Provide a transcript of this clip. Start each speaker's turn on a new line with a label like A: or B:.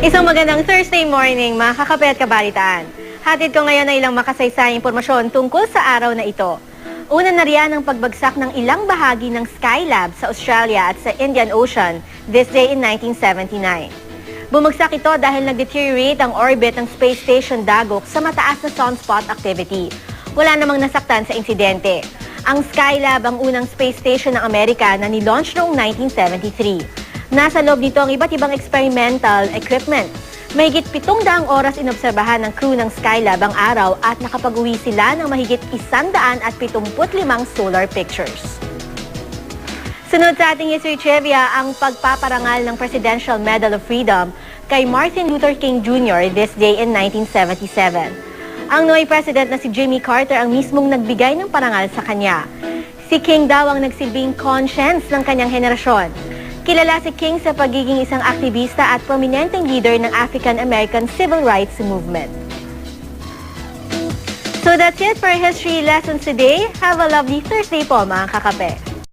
A: Isang magandang Thursday morning, mga kakape at kabalitaan. Hatid ko ngayon na ilang makasaysayang impormasyon tungkol sa araw na ito. Una na riyan ang pagbagsak ng ilang bahagi ng Skylab sa Australia at sa Indian Ocean this day in 1979. Bumagsak ito dahil nag-deteriorate ang orbit ng Space Station Dagok sa mataas na sunspot activity. Wala namang nasaktan sa insidente. Ang Skylab ang unang space station ng Amerika na nilaunch noong 1973. Nasa loob nito ang iba't ibang experimental equipment. Mahigit 700 oras inobserbahan ng crew ng Skylab ang araw at nakapag-uwi sila ng mahigit 175 solar pictures. Sunod sa ating history trivia, ang pagpaparangal ng Presidential Medal of Freedom kay Martin Luther King Jr. this day in 1977. Ang Noy President na si Jimmy Carter ang mismong nagbigay ng parangal sa kanya. Si King daw ang nagsilbing conscience ng kanyang henerasyon. Kilala si King sa pagiging isang aktivista at prominenteng leader ng African-American Civil Rights Movement. So that's it for History Lessons today. Have a lovely Thursday po, mga kakape.